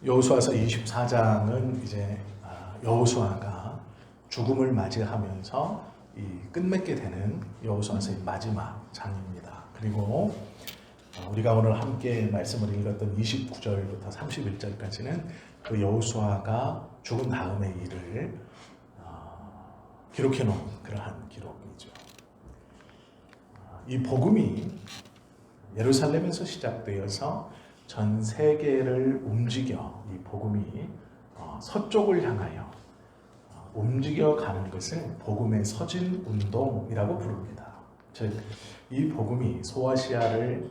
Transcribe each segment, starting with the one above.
여호수아서 24장은 이제 여호수아가 죽음을 맞이하면서 이 끝맺게 되는 여호수아서의 마지막 장입니다. 그리고 우리가 오늘 함께 말씀을 읽었던 29절부터 31절까지는 그 여호수아가 죽은 다음의 일을 기록해 놓은 그러한 기록이죠. 이 복음이 예루살렘에서 시작되어서 전 세계를 움직여 이 복음이 서쪽을 향하여 움직여가는 것을 복음의 서진 운동이라고 부릅니다. 즉, 이 복음이 소아시아를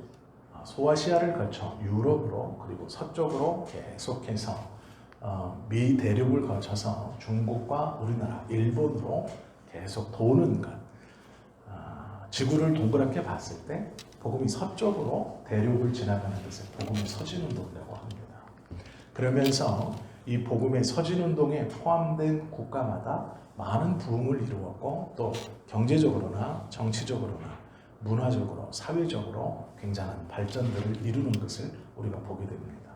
거쳐 유럽으로 그리고 서쪽으로 계속해서 미 대륙을 거쳐서 중국과 우리나라, 일본으로 계속 도는 것. 지구를 동그랗게 봤을 때 복음이 서쪽으로 대륙을 지나가는 것을 복음의 서진운동이라고 합니다. 그러면서 이 복음의 서진운동에 포함된 국가마다 많은 부흥을 이루었고 또 경제적으로나 정치적으로나 문화적으로 사회적으로 굉장한 발전들을 이루는 것을 우리가 보게 됩니다.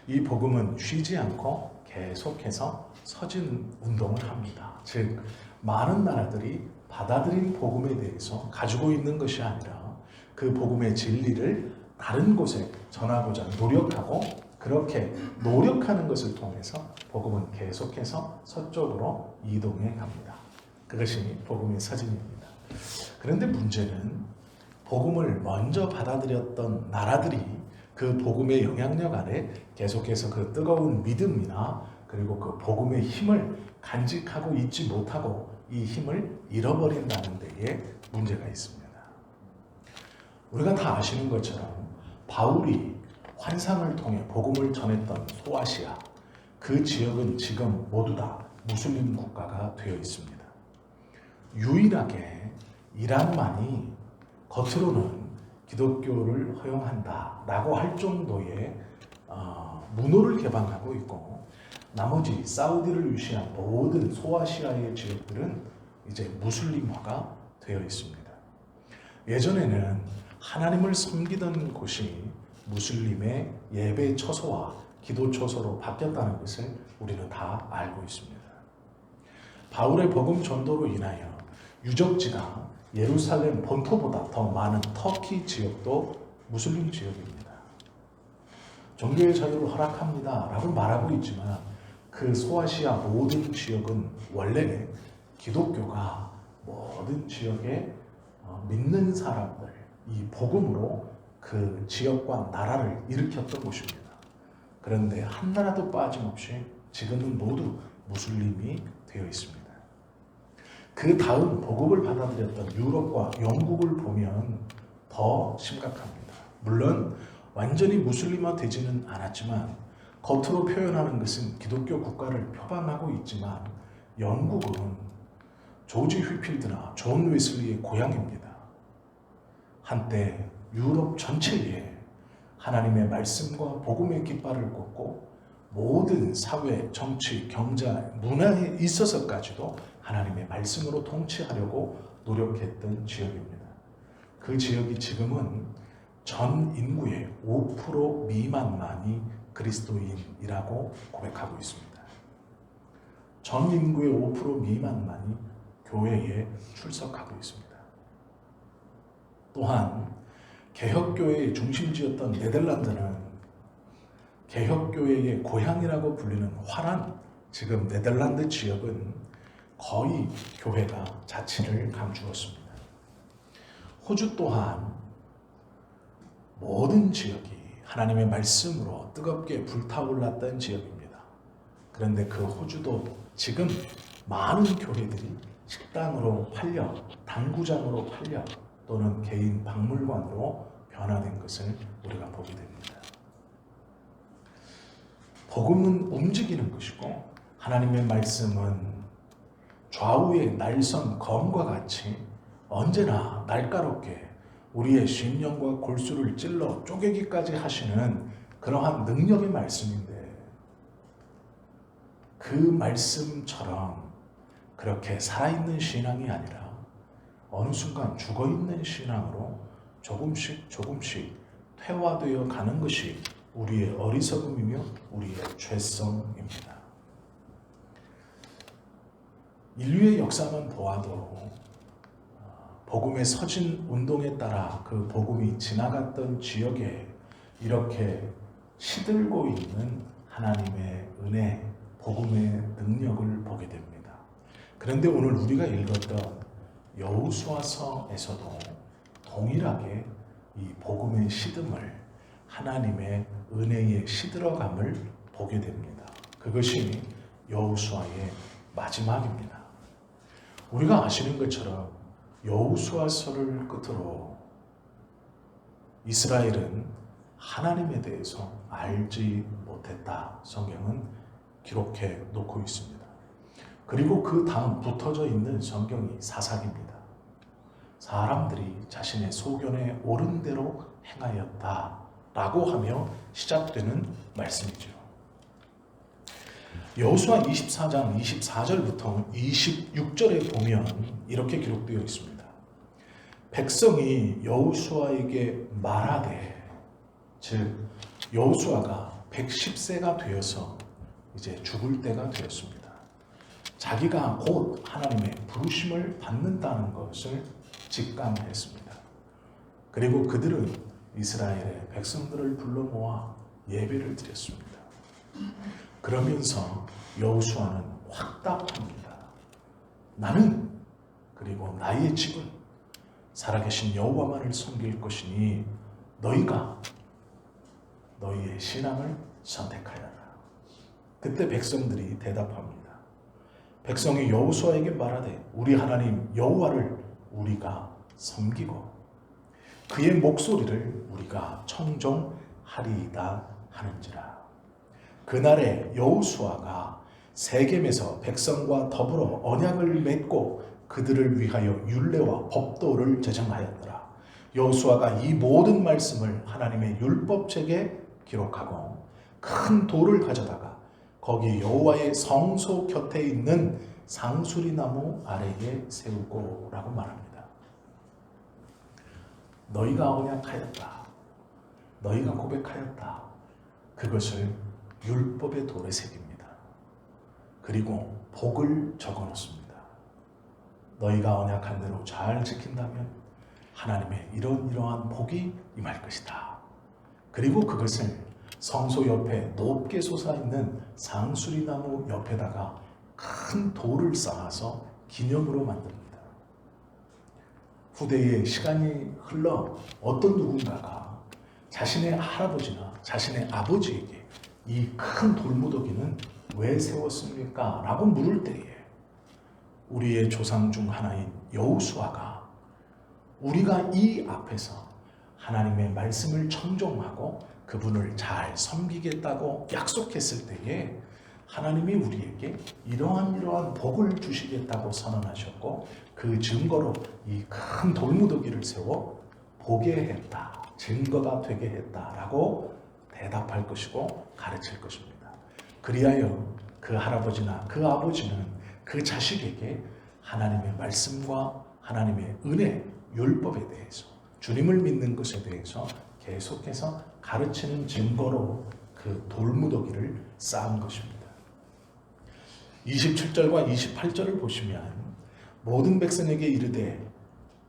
이 복음은 쉬지 않고 계속해서 서진운동을 합니다. 즉 많은 나라들이 받아들인 복음에 대해서 가지고 있는 것이 아니라 그 복음의 진리를 다른 곳에 전하고자 노력하고 그렇게 노력하는 것을 통해서 복음은 계속해서 서쪽으로 이동해 갑니다. 그것이 복음의 서진입니다. 그런데 문제는 복음을 먼저 받아들였던 나라들이 그 복음의 영향력 아래 계속해서 그 뜨거운 믿음이나 그리고 그 복음의 힘을 간직하고 있지 못하고 이 힘을 잃어버린다는 데에 문제가 있습니다. 우리가 다 아시는 것처럼 바울이 환상을 통해 복음을 전했던 소아시아, 그 지역은 지금 모두 다 무슬림 국가가 되어 있습니다. 유일하게 이란만이 겉으로는 기독교를 허용한다라고 할 정도의 문호를 개방하고 있고 나머지 사우디를 위시한 모든 소아시아의 지역들은 이제 무슬림화가 되어 있습니다. 예전에는 하나님을 섬기던 곳이 무슬림의 예배 처소와 기도 처소로 바뀌었다는 것을 우리는 다 알고 있습니다. 바울의 복음 전도로 인하여 유적지가 예루살렘 본토보다 더 많은 터키 지역도 무슬림 지역입니다. 종교의 자유를 허락합니다 라고 말하고 있지만 그 소아시아 모든 지역은 원래 기독교가 모든 지역에 믿는 사람들, 이 복음으로 그 지역과 나라를 일으켰던 곳입니다. 그런데 한 나라도 빠짐없이 지금은 모두 무슬림이 되어 있습니다. 그 다음 복음을 받아들였던 유럽과 영국을 보면 더 심각합니다. 물론 완전히 무슬림화 되지는 않았지만 겉으로 표현하는 것은 기독교 국가를 표방하고 있지만 영국은 조지 휘필드나 존 웨슬리의 고향입니다. 한때 유럽 전체에 하나님의 말씀과 복음의 깃발을 꽂고 모든 사회, 정치, 경제, 문화에 있어서까지도 하나님의 말씀으로 통치하려고 노력했던 지역입니다. 그 지역이 지금은 전 인구의 5% 미만만이 그리스도인이라고 고백하고 있습니다. 전 인구의 5% 미만만이 교회에 출석하고 있습니다. 또한 개혁교회의 중심지였던 네덜란드는 개혁교회의 고향이라고 불리는 화란, 지금 네덜란드 지역은 거의 교회가 자치를 감추었습니다. 호주 또한 모든 지역이 하나님의 말씀으로 뜨겁게 불타올랐던 지역입니다. 그런데 그 호주도 지금 많은 교회들이 식당으로 팔려, 당구장으로 팔려 또는 개인 박물관으로 변화된 것을 우리가 보게 됩니다. 복음은 움직이는 것이고 하나님의 말씀은 좌우의 날선 검과 같이 언제나 날카롭게 우리의 심령과 골수를 찔러 쪼개기까지 하시는 그러한 능력의 말씀인데 그 말씀처럼 그렇게 살아있는 신앙이 아니라 어느 순간 죽어있는 신앙으로 조금씩 퇴화되어 가는 것이 우리의 어리석음이며 우리의 죄성입니다. 인류의 역사만 보아도 복음의 서진 운동에 따라 그 복음이 지나갔던 지역에 이렇게 시들고 있는 하나님의 은혜, 복음의 능력을 보게 됩니다. 그런데 오늘 우리가 읽었던 여호수아서에서도 동일하게 이 복음의 시듬을, 하나님의 은혜의 시들어감을 보게 됩니다. 그것이 여호수아의 마지막입니다. 우리가 아시는 것처럼 여호수아서를 끝으로 이스라엘은 하나님에 대해서 알지 못했다. 성경은 기록해 놓고 있습니다. 그리고 그 다음 붙어져 있는 성경이 사사기입니다. 사람들이 자신의 소견에 옳은 대로 행하였다라고 하며 시작되는 말씀이죠. 여호수아 24장 24절부터 26절에 보면 이렇게 기록되어 있습니다. 백성이 여호수아에게 말하되, 즉 여호수아가 110세가 되어서 이제 죽을 때가 되었습니다. 자기가 곧 하나님의 부르심을 받는다는 것을 직감했습니다. 그리고 그들은 이스라엘의 백성들을 불러 모아 예배를 드렸습니다. 그러면서 여호수아는 확답합니다. 나는 그리고 나의 집은 살아계신 여호와만을 섬길 것이니 너희가 너희의 신앙을 선택하여라. 그때 백성들이 대답합니다. 백성이 여호수아에게 말하되 우리 하나님 여호와를 우리가 섬기고 그의 목소리를 우리가 청종하리이다 하는지라. 그날에 여호수아가 세겜에서 백성과 더불어 언약을 맺고 그들을 위하여 율례와 법도를 제정하였더라. 여호수아가 이 모든 말씀을 하나님의 율법책에 기록하고 큰 돌을 가져다가 거기 여호와의 성소 곁에 있는 상수리 나무 아래에 세우고 라고 말합니다. 너희가 언약하였다. 너희가 고백하였다. 그것을 율법의 돌에 새깁니다. 그리고 복을 적어놓습니다. 너희가 언약한 대로 잘 지킨다면 하나님의 이러한 복이 임할 것이다. 그리고 그것을 성소 옆에 높게 솟아있는 상수리나무 옆에다가 큰 돌을 쌓아서 기념으로 만듭니다. 후대에 시간이 흘러 어떤 누군가가 자신의 할아버지나 자신의 아버지에게 이 큰 돌무더기는 왜 세웠습니까? 라고 물을 때에 우리의 조상 중 하나인 여호수아가 우리가 이 앞에서 하나님의 말씀을 청종하고 그분을 잘 섬기겠다고 약속했을 때에 하나님이 우리에게 이러한 복을 주시겠다고 선언하셨고 그 증거로 이 큰 돌무더기를 세워 보게 했다. 증거가 되게 했다라고 대답할 것이고 가르칠 것입니다. 그리하여 그 할아버지나 그 아버지는 그 자식에게 하나님의 말씀과 하나님의 은혜, 율법에 대해서 주님을 믿는 것에 대해서 계속해서 가르치는 증거로 그 돌무더기를 쌓은 것입니다. 27절과 28절을 보시면 모든 백성에게 이르되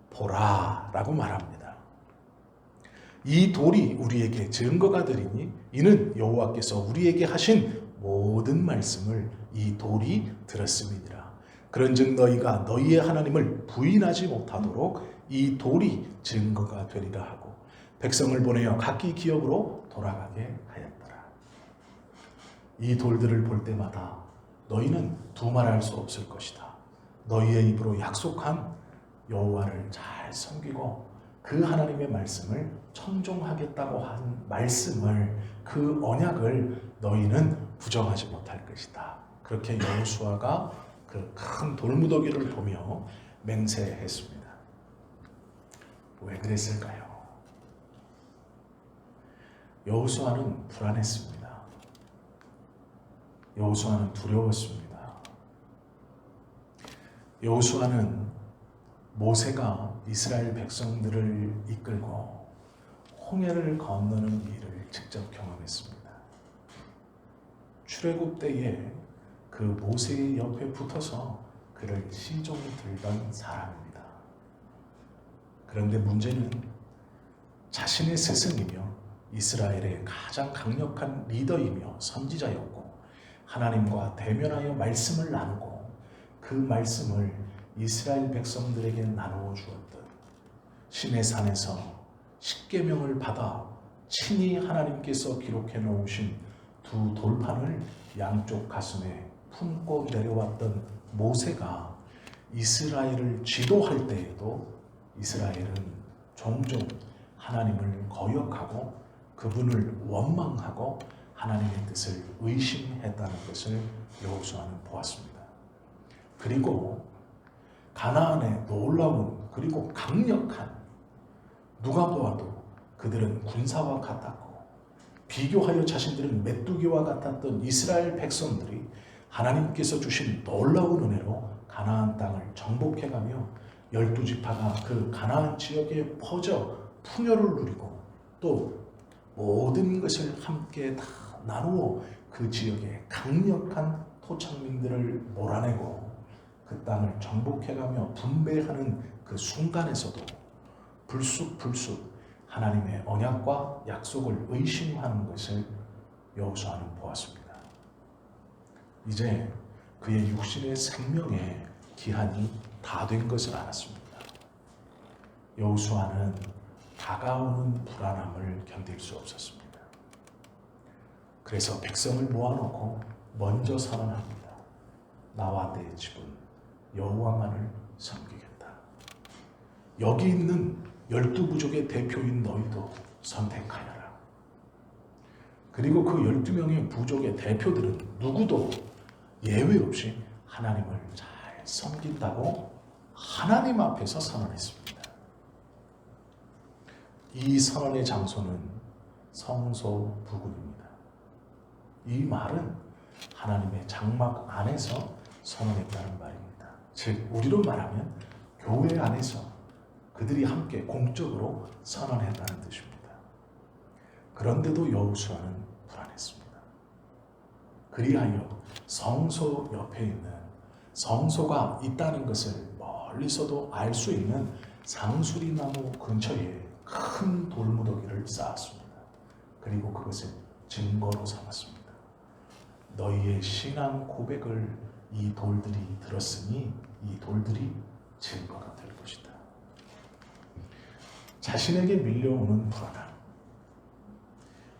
보라 라고 말합니다. 이 돌이 우리에게 증거가 되리니 이는 여호와께서 우리에게 하신 모든 말씀을 이 돌이 들었음이니라. 그런즉 너희가 너희의 하나님을 부인하지 못하도록 이 돌이 증거가 되리라 하고 백성을 보내어 각기 기업으로 돌아가게 하였더라. 이 돌들을 볼 때마다 너희는 두말할 수 없을 것이다. 너희의 입으로 약속한 여호와를 잘 섬기고 그 하나님의 말씀을 청종하겠다고 한 말씀을, 그 언약을 너희는 부정하지 못할 것이다. 그렇게 여호수아가 그 큰 돌무더기를 보며 맹세했습니다. 왜 그랬을까요? 여호수아는 불안했습니다. 여호수아는 두려웠습니다. 여호수아는 모세가 이스라엘 백성들을 이끌고 홍해를 건너는 일을 직접 경험했습니다. 출애굽 때에 그 모세의 옆에 붙어서 그를 시종 들던 사람입니다. 그런데 문제는 자신의 스승이며 이스라엘의 가장 강력한 리더이며 선지자였고 하나님과 대면하여 말씀을 나누고 그 말씀을 이스라엘 백성들에게 나누어 주었던 시내산에서 십계명을 받아 친히 하나님께서 기록해 놓으신 두 돌판을 양쪽 가슴에 품고 내려왔던 모세가 이스라엘을 지도할 때에도 이스라엘은 종종 하나님을 거역하고 그분을 원망하고 하나님의 뜻을 의심했다는 것을 여호수아는 보았습니다. 그리고 가나안의 놀라운 그리고 강력한, 누가 보아도 그들은 군사와 같았고 비교하여 자신들은 메뚜기와 같았던 이스라엘 백성들이 하나님께서 주신 놀라운 은혜로 가나안 땅을 정복해가며 12지파가 그 가나안 지역에 퍼져 풍요를 누리고 또 모든 것을 함께 다 나누어 그 지역의 강력한 토착민들을 몰아내고 그 땅을 정복해가며 분배하는 그 순간에서도 불쑥 하나님의 언약과 약속을 의심하는 것을 여호수아는 보았습니다. 이제 그의 육신의 생명의 기한이 다 된 것을 알았습니다. 여호수아는 다가오는 불안함을 견딜 수 없었습니다. 그래서 백성을 모아놓고 먼저 선언합니다. 나와 내 집은 여호와만을 섬기겠다. 여기 있는 12부족의 대표인 너희도 선택하여라. 그리고 그 12명의 부족의 대표들은 누구도 예외 없이 하나님을 잘 섬긴다고 하나님 앞에서 선언했습니다. 이 선언의 장소는 성소 부근입니다. 이 말은 하나님의 장막 안에서 선언했다는 말입니다. 즉 우리로 말하면 교회 안에서 그들이 함께 공적으로 선언했다는 뜻입니다. 그런데도 여호수아는 불안했습니다. 그리하여 성소 옆에 있는, 성소가 있다는 것을 멀리서도 알 수 있는 상수리 나무 근처에 큰 돌무더기를 쌓았습니다. 그리고 그것을 증거로 삼았습니다. 너희의 신앙 고백을 이 돌들이 들었으니 이 돌들이 증거가 될 것이다. 자신에게 밀려오는 불안함,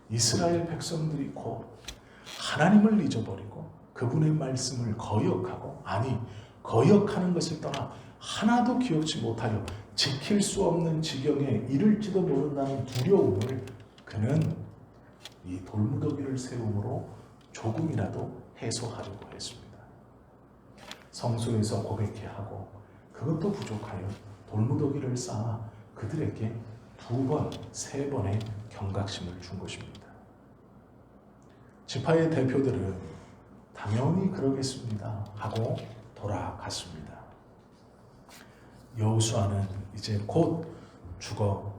이스라엘 백성들이 곧 하나님을 잊어버리고 그분의 말씀을 거역하고, 아니 거역하는 것을 떠나 하나도 기억지 못하여 지킬 수 없는 지경에 이를지도 모른다는 두려움을 그는 이 돌무더기를 세움으로 조금이라도 해소하려고 했습니다. 성소에서 고백해 하고 그것도 부족하여 돌무더기를 쌓아 그들에게 2번, 3번의 경각심을 준 것입니다. 지파의 대표들은 당연히 그러겠습니다 하고 돌아갔습니다. 여호수아는 이제 곧 죽어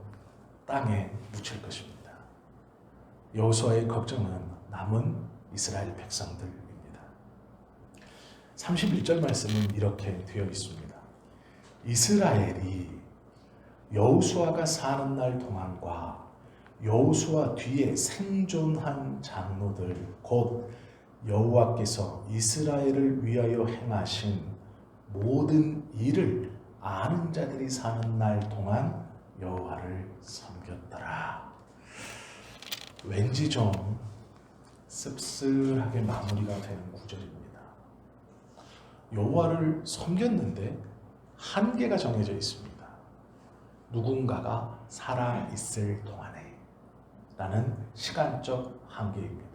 땅에 묻힐 것입니다. 여호수아의 걱정은 남은 이스라엘 백성들입니다. 31절 말씀은 이렇게 되어 있습니다. 이스라엘이 여호수아가 사는 날 동안과 여호수아 뒤에 생존한 장로들, 곧 여호와께서 이스라엘을 위하여 행하신 모든 일을 아는 자들이 사는 날 동안 여호와를 섬겼더라. 왠지 좀 씁쓸하게 마무리가 되는 구절입니다. 여호와를 섬겼는데 한계가 정해져 있습니다. 누군가가 살아있을 동안에 라는 시간적 한계입니다.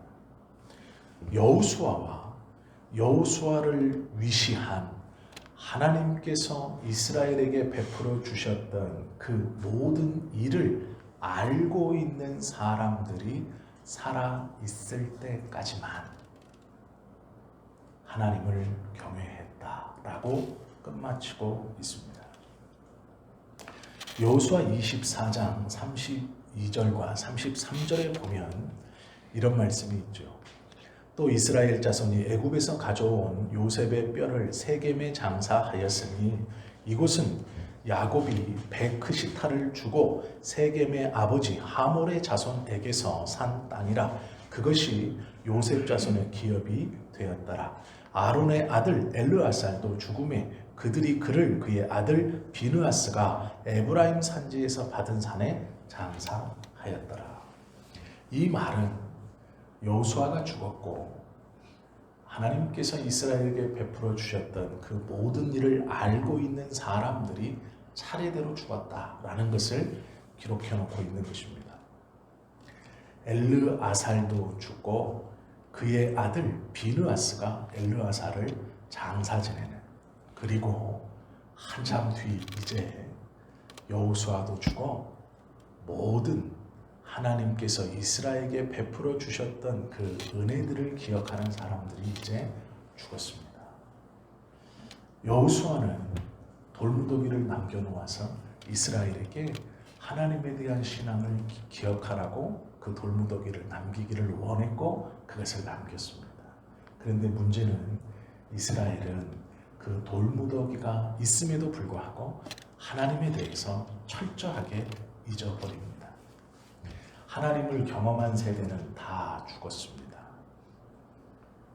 여호수아와 여호수아를 위시한 하나님께서 이스라엘에게 베풀어 주셨던 그 모든 일을 알고 있는 사람들이 살아있을 때까지만 하나님을 경외했다라고 끝마치고 있습니다. 여호수아 24장 32절과 33절에 보면 이런 말씀이 있죠. 또 이스라엘 자손이 애굽에서 가져온 요셉의 뼈를 세겜에 장사하였으니 이곳은 야곱이 베크시타를 주고 세겜의 아버지 하몰의 자손에게서 산 땅이라. 그것이 요셉 자손의 기업이 되었더라. 아론의 아들 엘르아살도 죽음에 그들이 그를 그의 아들 비느하스가 에브라임 산지에서 받은 산에 장사하였더라. 이 말은 여호수아가 죽었고 하나님께서 이스라엘에게 베풀어 주셨던 그 모든 일을 알고 있는 사람들이 차례대로 죽었다라는 것을 기록해 놓고 있는 것입니다. 엘르아살도 죽고 그의 아들 비느하스가 엘르아살을 장사 지내는, 그리고 한참 뒤 이제 여호수아도 죽어 모든 하나님께서 이스라엘에게 베풀어 주셨던 그 은혜들을 기억하는 사람들이 이제 죽었습니다. 여호수아는 돌무더기를 남겨놓아서 이스라엘에게 하나님에 대한 신앙을 기억하라고 그 돌무더기를 남기기를 원했고 그것을 남겼습니다. 그런데 문제는 이스라엘은 그 돌무더기가 있음에도 불구하고 하나님에 대해서 철저하게 잊어버립니다. 하나님을 경험한 세대는 다 죽었습니다.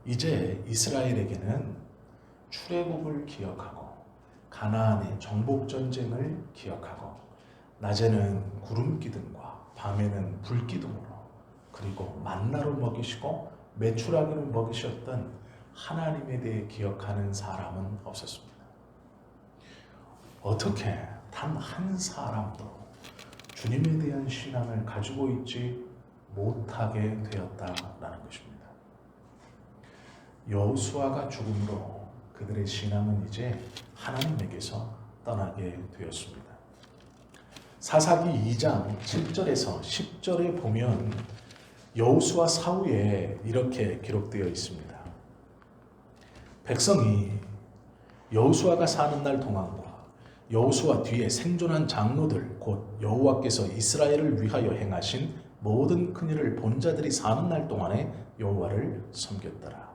이제 이스라엘에게는 출애굽을 기억하고 가나안의 정복전쟁을 기억하고 낮에는 구름기둥과 밤에는 불기둥으로 그리고 만나로 먹이시고 메추라기로 먹이셨던 하나님에 대해 기억하는 사람은 없었습니다. 어떻게 단 한 사람도 주님에 대한 신앙을 가지고 있지 못하게 되었다라는 것입니다. 여호수아가 죽음으로 그들의 신앙은 이제 하나님에게서 떠나게 되었습니다. 사사기 2장 7절에서 10절에 보면 여호수아 사후에 이렇게 기록되어 있습니다. 백성이 여호수아가 사는 날 동안과 여호수아 뒤에 생존한 장로들 곧 여호와께서 이스라엘을 위하여 행하신 모든 큰일을 본 자들이 사는 날 동안에 여호와를 섬겼더라.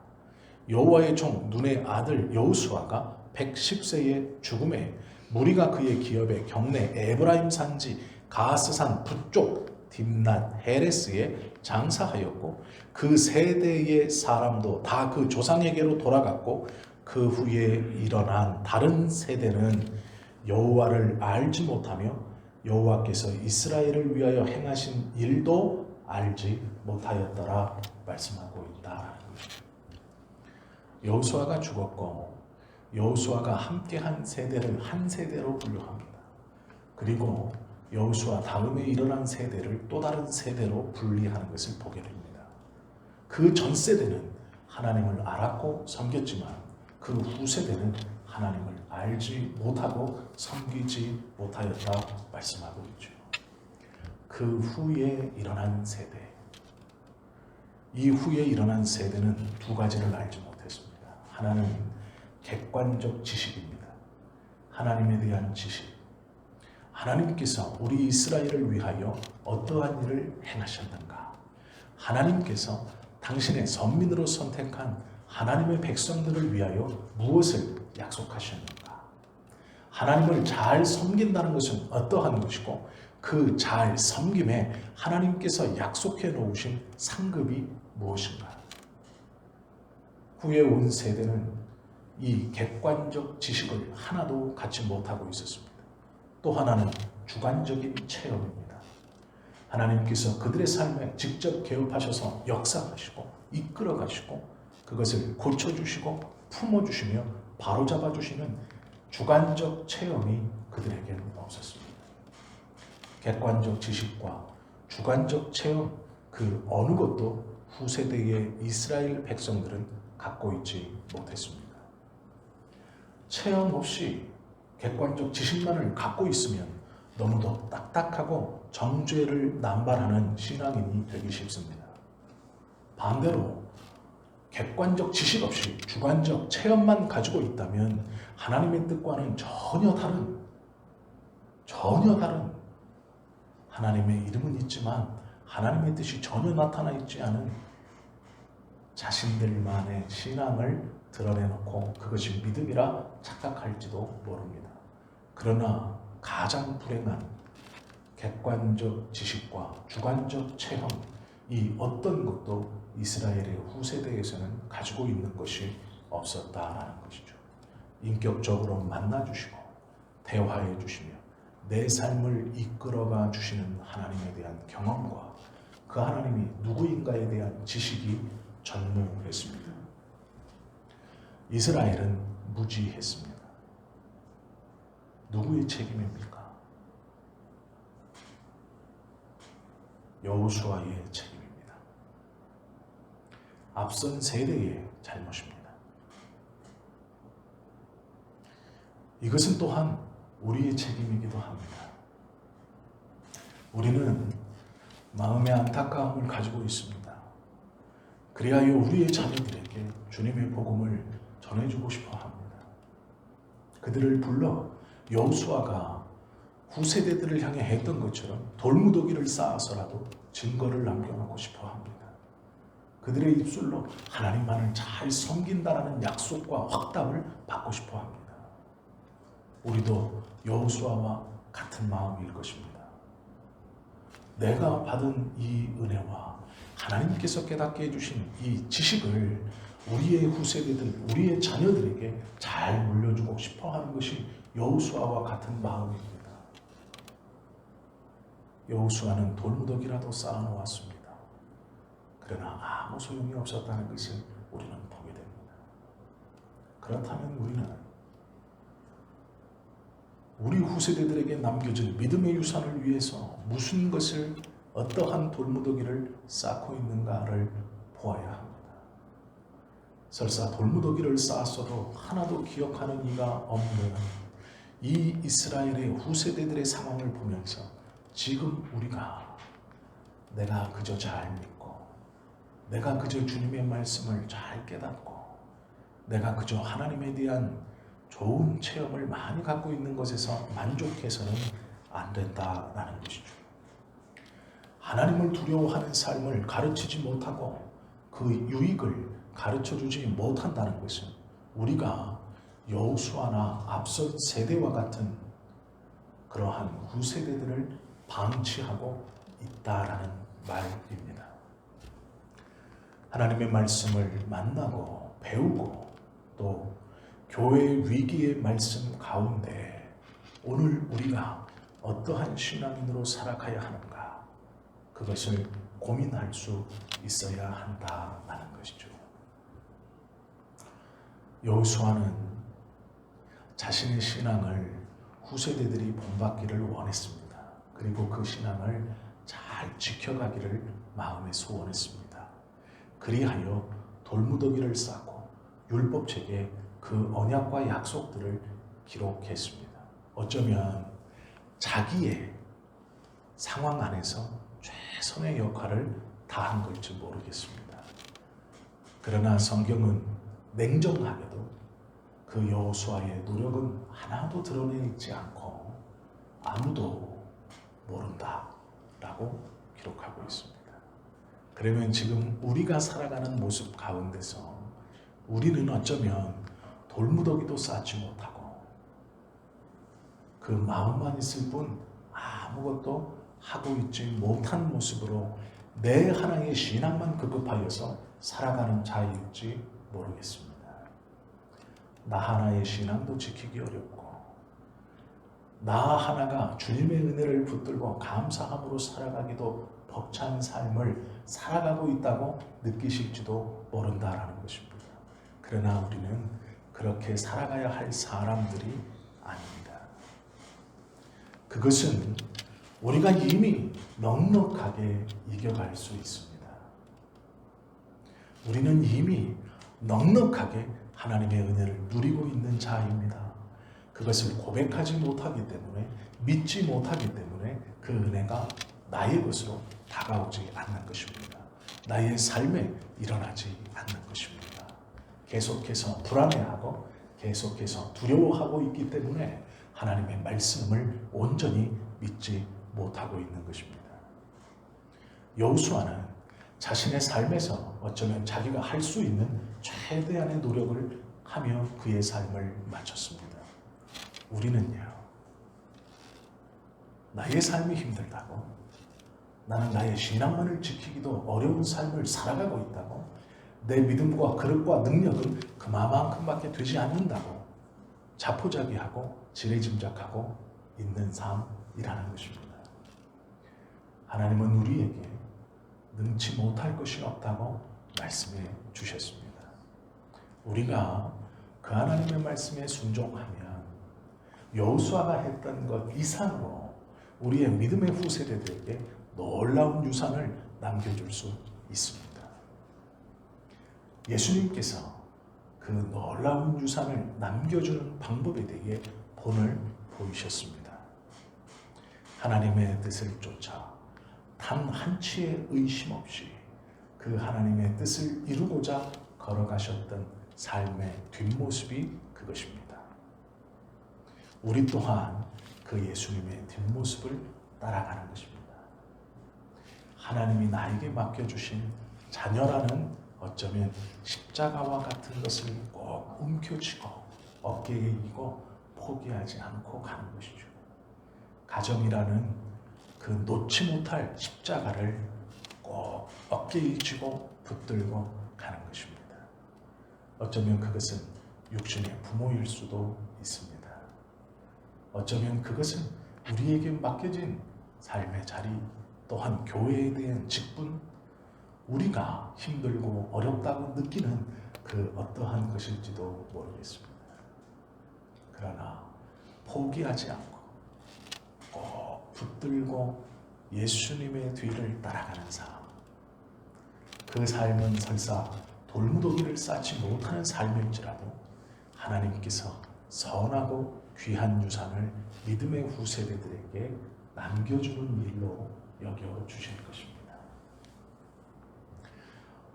여호와의 종 눈의 아들 여호수아가 110세의 죽음에 무리가 그의 기업에 경내 에브라임 산지 가스산 북쪽 딥낫 헤레스에 장사하였고 그 세대의 사람도 다 그 조상에게로 돌아갔고 그 후에 일어난 다른 세대는 여호와를 알지 못하며 여호와께서 이스라엘을 위하여 행하신 일도 알지 못하였더라 말씀하고 있다라는 것입니다. 여호수아가 죽었고 여호수아가 함께한 세대를 한 세대로 분류합니다. 그리고 여호수아 다음에 일어난 세대를 또 다른 세대로 분리하는 것을 보게 됩니다. 그 전 세대는 하나님을 알았고 섬겼지만 그 후 세대는 하나님을 알지 못하고 섬기지 못하였다 말씀하고 있죠. 그 후에 일어난 세대, 이 후에 일어난 세대는 두 가지를 알지 못했습니다. 하나는 객관적 지식입니다. 하나님에 대한 지식. 하나님께서 우리 이스라엘을 위하여 어떠한 일을 행하셨는가? 하나님께서 당신의 선민으로 선택한 하나님의 백성들을 위하여 무엇을 약속하셨는가? 하나님을 잘 섬긴다는 것은 어떠한 것이고 그 잘 섬김에 하나님께서 약속해 놓으신 상급이 무엇인가? 후에 온 세대는 이 객관적 지식을 하나도 갖지 못하고 있었습니다. 또 하나는 주관적인 체험입니다. 하나님께서 그들의 삶에 직접 개입하셔서 역사하시고 이끌어 가시고 그것을 고쳐주시고 품어주시며 바로잡아주시는 주관적 체험이 그들에게는 없었습니다. 객관적 지식과 주관적 체험 그 어느 것도 후세대의 이스라엘 백성들은 갖고 있지 못했습니다. 체험 없이 객관적 지식만을 갖고 있으면 너무도 딱딱하고 정죄를 남발하는 신앙인이 되기 쉽습니다. 반대로 객관적 지식 없이 주관적 체험만 가지고 있다면 하나님의 뜻과는 전혀 다른 하나님의 이름은 있지만 하나님의 뜻이 전혀 나타나 있지 않은 자신들만의 신앙을 드러내놓고 그것이 믿음이라 착각할지도 모릅니다. 그러나 가장 불행한 객관적 지식과 주관적 체험, 이 어떤 것도 이스라엘의 후세대에서는 가지고 있는 것이 없었다라는 것이죠. 인격적으로 만나주시고 대화해 주시며 내 삶을 이끌어가 주시는 하나님에 대한 경험과 그 하나님이 누구인가에 대한 지식이 전무했습니다. 이스라엘은 무지했습니다. 누구의 책임입니까? 여호수아의 책임입니다. 앞선 세대의 잘못입니다. 이것은 또한 우리의 책임이기도 합니다. 우리는 마음의 안타까움을 가지고 있습니다. 그리하여 우리의 자녀들에게 주님의 복음을 전해주고 싶어 합니다. 그들을 불러 여호수아가 후세대들을 향해 했던 것처럼 돌무더기를 쌓아서라도 증거를 남겨놓고 싶어 합니다. 그들의 입술로 하나님만을 잘 섬긴다라는 약속과 확답을 받고 싶어 합니다. 우리도 여호수아와 같은 마음일 것입니다. 내가 받은 이 은혜와 하나님께서 깨닫게 해주신 이 지식을 우리의 후세대들, 우리의 자녀들에게 잘 물려주고 싶어 하는 것이 여호수아와 같은 마음입니다. 여호수아는 돌무더기라도 쌓아놓았습니다. 그러나 아무 소용이 없었다는 것을 우리는 보게 됩니다. 그렇다면 우리는 우리 후세대들에게 남겨진 믿음의 유산을 위해서 무슨 것을 어떠한 돌무더기를 쌓고 있는가를 보아야 합니다. 설사 돌무더기를 쌓았어도 하나도 기억하는 이가 없는 이 이스라엘의 후세대들의 상황을 보면서 지금 우리가 내가 그저 잘 믿고 내가 그저 주님의 말씀을 잘 깨닫고 내가 그저 하나님에 대한 좋은 체험을 많이 갖고 있는 것에서 만족해서는 안 된다라는 것이죠. 하나님을 두려워하는 삶을 가르치지 못하고 그 유익을 가르쳐주지 못한다는 것은 우리가 여호수아나 앞선 세대와 같은 그러한 후세대들을 방치하고 있다라는 말입니다. 하나님의 말씀을 만나고 배우고 또 교회 위기의 말씀 가운데 오늘 우리가 어떠한 신앙인으로 살아가야 하는가, 그것을 고민할 수 있어야 한다라는 것이죠. 여호수아는 자신의 신앙을 후세대들이 본받기를 원했습니다. 그리고 그 신앙을 잘 지켜가기를 마음에 소원했습니다. 그리하여 돌무더기를 쌓고 율법책에 그 언약과 약속들을 기록했습니다. 어쩌면 자기의 상황 안에서 최선의 역할을 다한 걸지 모르겠습니다. 그러나 성경은 냉정하게도 그 여호수아의 노력은 하나도 드러내 있지 않고 아무도 모른다라고 기록하고 있습니다. 그러면 지금 우리가 살아가는 모습 가운데서 우리는 어쩌면 돌무더기도 쌓지 못하고 그 마음만 있을 뿐 아무것도 하고 있지 못한 모습으로 내 하나의 신앙만 급급하여서 살아가는 자일지 모르겠습니다. 나 하나의 신앙도 지키기 어렵고 나 하나가 주님의 은혜를 붙들고 감사함으로 살아가기도 벅찬 삶을 살아가고 있다고 느끼실지도 모른다라는 것입니다. 그러나 우리는 그렇게 살아가야 할 사람들이 아닙니다. 그것은 우리가 이미 넉넉하게 이겨갈 수 있습니다. 우리는 이미 넉넉하게 하나님의 은혜를 누리고 있는 자입니다. 그것을 고백하지 못하기 때문에, 믿지 못하기 때문에 그 은혜가 나의 것으로 다가오지 않는 것입니다. 나의 삶에 일어나지 않는 것입니다. 계속해서 불안해하고 계속해서 두려워하고 있기 때문에 하나님의 말씀을 온전히 믿지 못하고 있는 것입니다. 여호수아는 자신의 삶에서 어쩌면 자기가 할 수 있는 최대한의 노력을 하며 그의 삶을 마쳤습니다. 우리는요, 나의 삶이 힘들다고, 나는 나의 신앙만을 지키기도 어려운 삶을 살아가고 있다고, 내 믿음과 그릇과 능력은 그만큼밖에 되지 않는다고 자포자기하고 지레짐작하고 있는 삶이라는 것입니다. 하나님은 우리에게 능치 못할 것이 없다고 말씀해 주셨습니다. 우리가 그 하나님의 말씀에 순종하면 여호수아가 했던 것 이상으로 우리의 믿음의 후세대들에게 놀라운 유산을 남겨줄 수 있습니다. 예수님께서 그 놀라운 유산을 남겨주는 방법에 대해 본을 보이셨습니다. 하나님의 뜻을 쫓아 단 한치의 의심 없이 그 하나님의 뜻을 이루고자 걸어가셨던 삶의 뒷모습이 그것입니다. 우리 또한 그 예수님의 뒷모습을 따라가는 것입니다. 하나님이 나에게 맡겨주신 자녀라는 어쩌면 십자가와 같은 것을 꼭 움켜쥐고 어깨에 이고 포기하지 않고 가는 것이죠. 가정이라는 그 놓지 못할 십자가를 꼭 어깨에 쥐고 붙들고 가는 것입니다. 어쩌면 그것은 육신의 부모일 수도 있습니다. 어쩌면 그것은 우리에게 맡겨진 삶의 자리, 또한 교회에 대한 직분, 우리가 힘들고 어렵다고 느끼는 그 어떠한 것일지도 모르겠습니다. 그러나 포기하지 않고 꼭 붙들고 예수님의 뒤를 따라가는 삶, 그 삶은 설사 돌무더기를 쌓지 못하는 삶일지라도 하나님께서 선하고 귀한 유산을 믿음의 후세대들에게 남겨주는 일로 여겨주실 것입니다.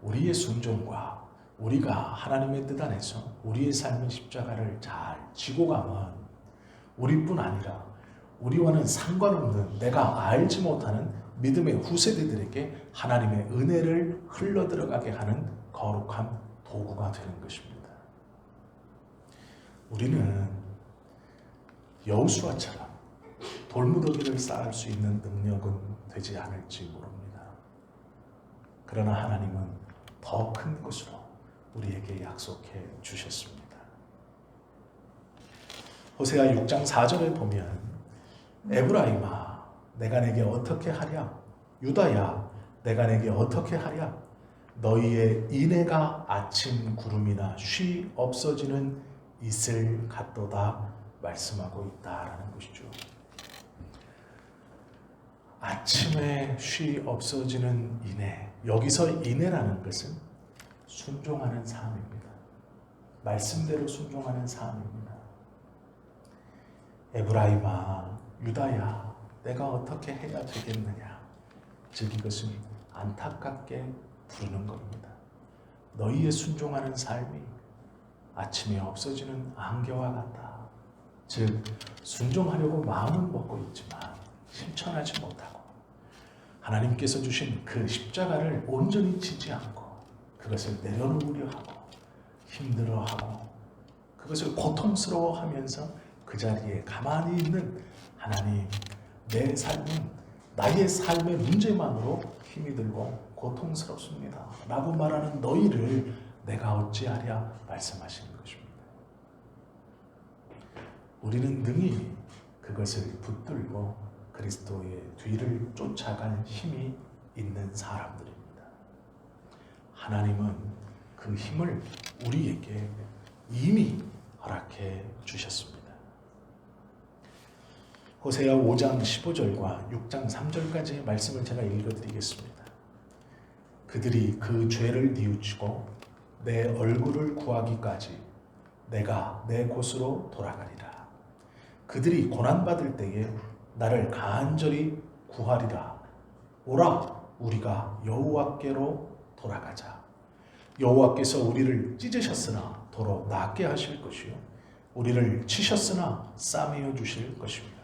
우리의 순종과 우리가 하나님의 뜻 안에서 우리의 삶의 십자가를 잘 지고 가면 우리뿐 아니라 우리와는 상관없는 내가 알지 못하는 믿음의 후세대들에게 하나님의 은혜를 흘러들어가게 하는 거룩한 도구가 되는 것입니다. 우리는 여호수아처럼 돌무더기를 쌓을 수 있는 능력은 되지 않을지 모릅니다. 그러나 하나님은 더 큰 것으로 우리에게 약속해 주셨습니다. 호세아 6장 4절에 보면 에브라임아 내가 내게 어떻게 하랴, 유다야 내가 내게 어떻게 하랴, 너희의 인애가 아침 구름이나 쉬 없어지는 이슬 같도다 말씀하고 있다라는 것이죠. 아침에 쉬 없어지는 인애, 여기서 인애라는 것은 순종하는 삶입니다. 말씀대로 순종하는 삶입니다. 에브라임아, 유다야, 내가 어떻게 해야 되겠느냐? 즉 이것은 안타깝게 부르는 겁니다. 너희의 순종하는 삶이 아침에 없어지는 안개와 같다. 즉 순종하려고 마음은 먹고 있지만 실천하지 못하고 하나님께서 주신 그 십자가를 온전히 지지 않고 그것을 내려놓으려 하고 힘들어하고 그것을 고통스러워하면서 그 자리에 가만히 있는 하나님, 내 삶은 나의 삶의 문제만으로 힘이 들고 고통스럽습니다 라고 말하는 너희를 내가 어찌하랴 말씀하시는 것입니다. 우리는 능히 그것을 붙들고 그리스도의 뒤를 쫓아갈 힘이 있는 사람들입니다. 하나님은 그 힘을 우리에게 이미 허락해 주셨습니다. 호세아 5장 15절과 6장 3절까지의 말씀을 제가 읽어드리겠습니다. 그들이 그 죄를 뉘우치고 내 얼굴을 구하기까지 내가 내 곳으로 돌아가리라. 그들이 고난받을 때에 나를 간절히 구하리라. 오라, 우리가 여호와께로 돌아가자. 여호와께서 우리를 찢으셨으나 도로 낫게 하실 것이요 우리를 치셨으나 싸매어 주실 것입니다.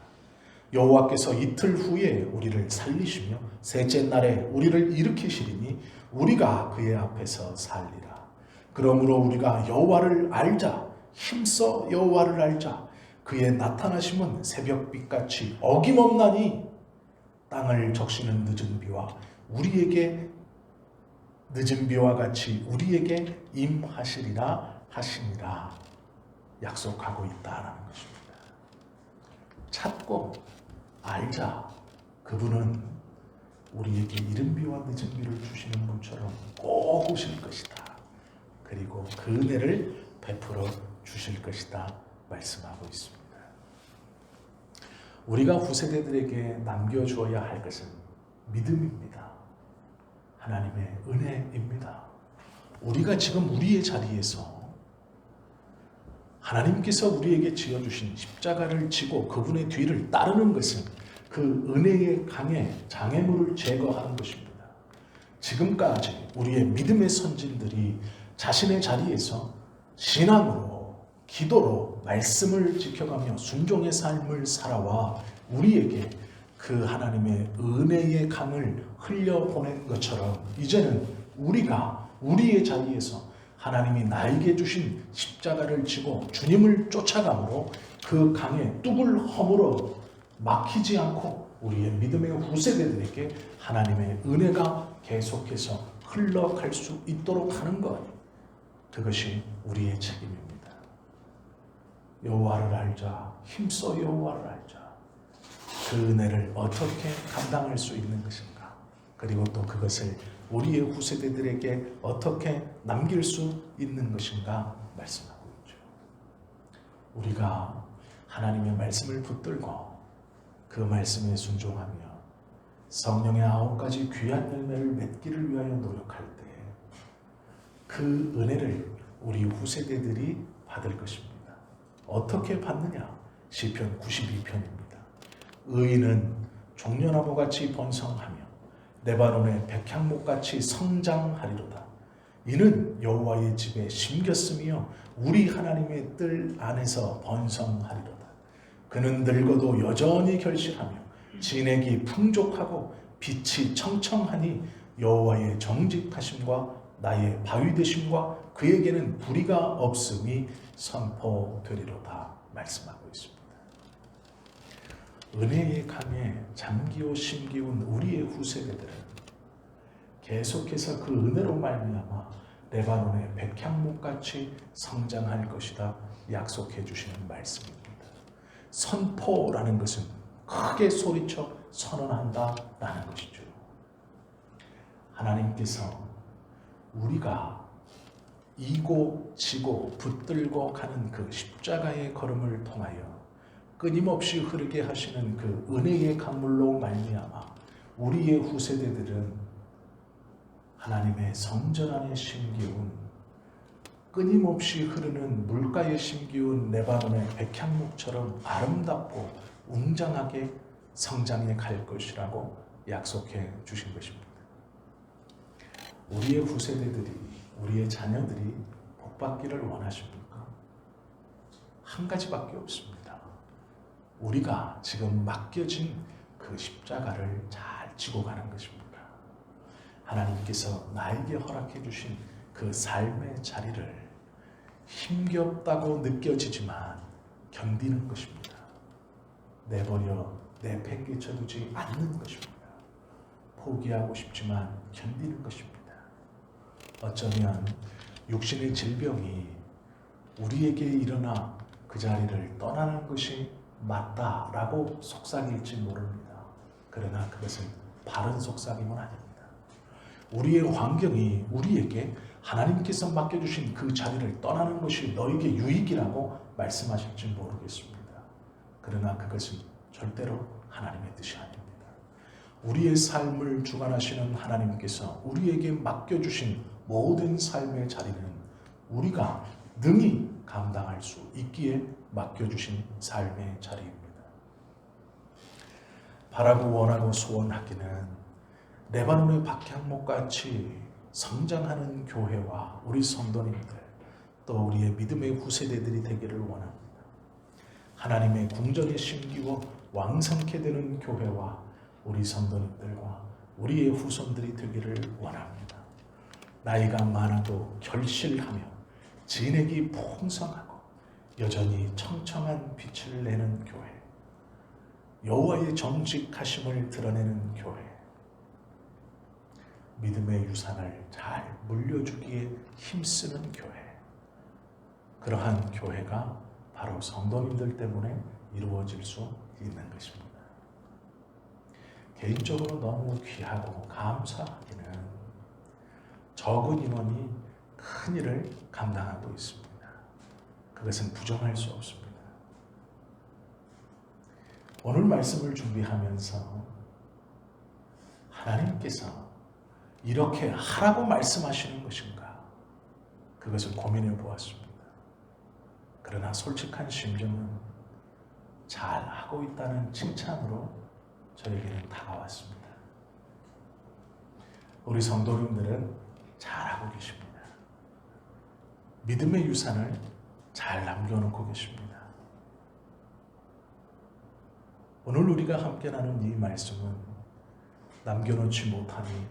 여호와께서 이틀 후에 우리를 살리시며 셋째 날에 우리를 일으키시리니 우리가 그의 앞에서 살리라. 그러므로 우리가 여호와를 알자. 힘써 여호와를 알자. 그의 나타나심은 새벽빛같이 어김없나니 땅을 적시는 늦은 비와 우리에게 늦은 비와 같이 우리에게 임하시리라 하시니라 약속하고 있다라는 것입니다. 찾고 알자. 그분은 우리에게 이른 비와 늦은 비를 주시는 분처럼 꼭 오실 것이다. 그리고 그 은혜를 베풀어 주실 것이다 말씀하고 있습니다. 우리가 후세대들에게 남겨주어야 할 것은 믿음입니다. 하나님의 은혜입니다. 우리가 지금 우리의 자리에서 하나님께서 우리에게 지어주신 십자가를 지고 그분의 뒤를 따르는 것은 그 은혜의 강에 장애물을 제거하는 것입니다. 지금까지 우리의 믿음의 선진들이 자신의 자리에서 신앙으로, 기도로 말씀을 지켜가며 순종의 삶을 살아와 우리에게 그 하나님의 은혜의 강을 흘려보낸 것처럼 이제는 우리가 우리의 자리에서 하나님이 나에게 주신 십자가를 지고 주님을 쫓아감으로 그 강에 뚝을 허물어 막히지 않고 우리의 믿음의 후세대들에게 하나님의 은혜가 계속해서 흘러갈 수 있도록 하는 것, 그것이 우리의 책임입니다. 여호와를 알자. 힘써 여호와를 알자. 그 은혜를 어떻게 감당할 수 있는 것인가, 그리고 또 그것을 우리의 후세대들에게 어떻게 남길 수 있는 것인가 말씀하고 있죠. 우리가 하나님의 말씀을 붙들고 그 말씀에 순종하며 성령의 9가지 귀한 열매를 맺기를 위하여 노력할 때 그 은혜를 우리 후세대들이 받을 것입니다. 어떻게 받느냐? 시편 92편입니다. 의인은 종려나무같이 번성하며 레바논의 백향목같이 성장하리로다. 이는 여호와의 집에 심겼으며 우리 하나님의 뜰 안에서 번성하리로다. 그는 늙어도 여전히 결실하며 진액이 풍족하고 빛이 청청하니 여호와의 정직하심과 나의 바위 되심과 그에게는 불의가 없음이 선포되리로다 말씀하고 있습니다. 은혜의 강에 잠기어 심기운 우리의 후세대들은 계속해서 그 은혜로 말미암아 레바논의 백향목같이 성장할 것이다 약속해 주시는 말씀입니다. 선포라는 것은 크게 소리쳐 선언한다라는 것이죠. 하나님께서 우리가 이고 지고 붙들고 가는 그 십자가의 걸음을 통하여 끊임없이 흐르게 하시는 그 은혜의 강물로 말미암아 우리의 후세대들은 하나님의 성전 안에 심기운 끊임없이 흐르는 물가에 심기운 레바논의 백향목처럼 아름답고 웅장하게 성장해 갈 것이라고 약속해 주신 것입니다. 우리의 후세대들이, 우리의 자녀들이 복받기를 원하십니까? 한 가지밖에 없습니다. 우리가 지금 맡겨진 그 십자가를 잘 지고 가는 것입니다. 하나님께서 나에게 허락해 주신 그 삶의 자리를 힘겹다고 느껴지지만 견디는 것입니다. 내버려 내팽개쳐두지 않는 것입니다. 포기하고 싶지만 견디는 것입니다. 어쩌면 육신의 질병이 우리에게 일어나 그 자리를 떠나는 것이 맞다라고 속삭일지 모릅니다. 그러나 그것은 바른 속삭임은 아닙니다. 우리의 환경이 우리에게 하나님께서 맡겨주신 그 자리를 떠나는 것이 너에게 유익이라고 말씀하실지 모르겠습니다. 그러나 그것은 절대로 하나님의 뜻이 아닙니다. 우리의 삶을 주관하시는 하나님께서 우리에게 맡겨주신 모든 삶의 자리는 우리가 능히 감당할 수 있기에 맡겨주신 삶의 자리입니다. 바라고 원하고 소원하기는 레바논의 박향목같이 성장하는 교회와 우리 성도님들, 또 우리의 믿음의 후세대들이 되기를 원합니다. 하나님의 궁전에 심기워 왕성케 되는 교회와 우리 성도님들과 우리의 후손들이 되기를 원합니다. 나이가 많아도 결실하며 진액이 풍성하고 여전히 청청한 빛을 내는 교회, 여호와의 정직하심을 드러내는 교회, 믿음의 유산을 잘 물려주기에 힘쓰는 교회, 그러한 교회가 바로 성도님들 때문에 이루어질 수 있는 것입니다. 개인적으로 너무 귀하고 감사하기는 적은 인원이 큰 일을 감당하고 있습니다. 그것은 부정할 수 없습니다. 오늘 말씀을 준비하면서 하나님께서 이렇게 하라고 말씀하시는 것인가? 그것을 고민해 보았습니다. 그러나 솔직한 심정은 잘하고 있다는 칭찬으로 저에게는 다가왔습니다. 우리 성도님들은 잘하고 계십니다. 믿음의 유산을 잘 남겨놓고 계십니다. 오늘 우리가 함께 나눈 이 말씀은 남겨놓지 못하니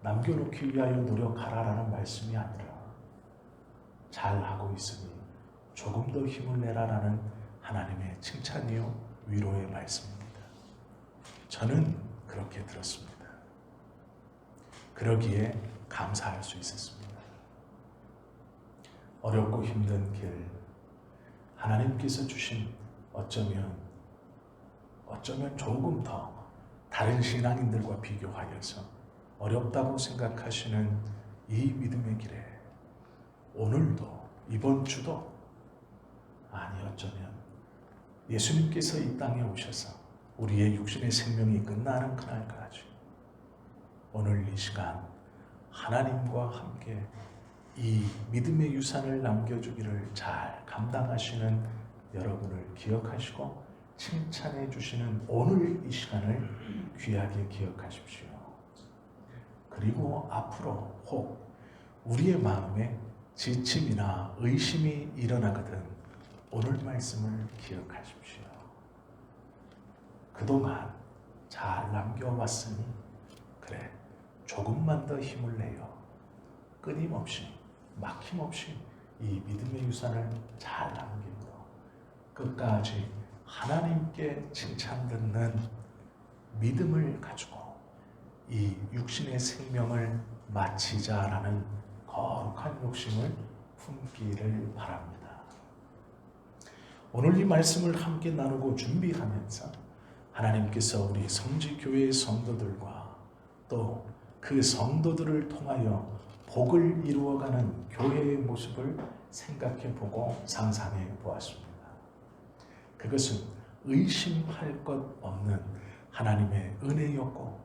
남겨놓기 위하여 노력하라라는 말씀이 아니라 잘하고 있으니 조금 더 힘을 내라라는 하나님의 칭찬이요 위로의 말씀입니다. 저는 그렇게 들었습니다. 그러기에 감사할 수 있었습니다. 어렵고 힘든 길, 하나님께서 주신 어쩌면 조금 더 다른 신앙인들과 비교하여서 어렵다고 생각하시는 이 믿음의 길에 오늘도 이번 주도 아니 어쩌면 예수님께서 이 땅에 오셔서 우리의 육신의 생명이 끝나는 그날까지 오늘 이 시간 하나님과 함께 이 믿음의 유산을 남겨주기를 잘 감당하시는 여러분을 기억하시고 칭찬해 주시는 오늘 이 시간을 귀하게 기억하십시오. 그리고 앞으로 혹 우리의 마음에 지침이나 의심이 일어나거든 오늘 말씀을 기억하십시오. 그동안 잘 남겨왔으니 그래 조금만 더 힘을 내요. 끊임없이 막힘없이 이 믿음의 유산을 잘 남기고 끝까지 하나님께 칭찬 듣는 믿음을 가지고 이 육신의 생명을 마치자라는 거룩한 욕심을 품기를 바랍니다. 오늘 이 말씀을 함께 나누고 준비하면서 하나님께서 우리 성지교회의 성도들과 또 그 성도들을 통하여 복을 이루어가는 교회의 모습을 생각해 보고 상상해 보았습니다. 그것은 의심할 것 없는 하나님의 은혜였고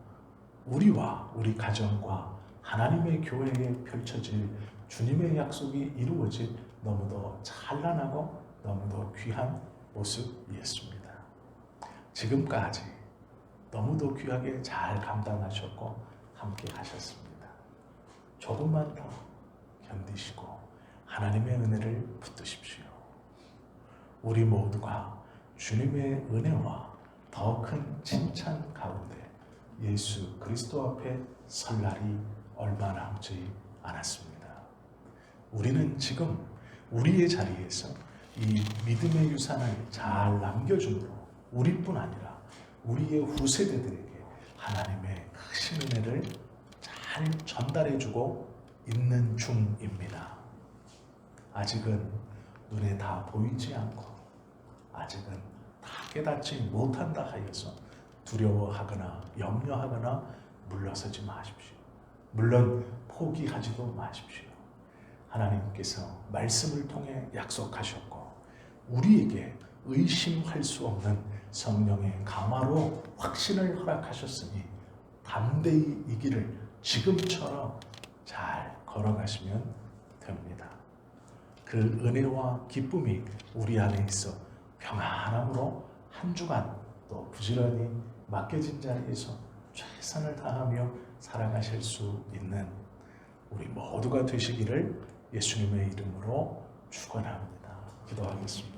우리와 우리 가정과 하나님의 교회에 펼쳐질 주님의 약속이 이루어질 너무도 찬란하고 너무도 귀한 모습이었습니다. 지금까지 너무도 귀하게 잘 감당하셨고 함께 하셨습니다. 조금만 더 견디시고 하나님의 은혜를 붙드십시오. 우리 모두가 주님의 은혜와 더 큰 칭찬 가운데 예수 그리스도 앞에 설 날이 얼마 남지 않았습니다. 우리는 지금 우리의 자리에서 이 믿음의 유산을 잘 남겨줌으로 우리뿐 아니라 우리의 후세대들에게 하나님의 크신 은혜를 잘 전달해주고 있는 중입니다. 아직은 눈에 다 보이지 않고 아직은 다 깨닫지 못한다 하여서 두려워하거나 염려하거나 물러서지 마십시오. 물론 포기하지도 마십시오. 하나님께서 말씀을 통해 약속하셨고 우리에게 의심할 수 없는 성령의 감화로 확신을 허락하셨으니 담대히 이 길을 지금처럼 잘 걸어가시면 됩니다. 그 은혜와 기쁨이 우리 안에 있어 평안함으로 한 주간 또 부지런히 맡겨진 자리에서 최선을 다하며 살아가실 수 있는 우리 모두가 되시기를 예수님의 이름으로 축원합니다. 기도하겠습니다.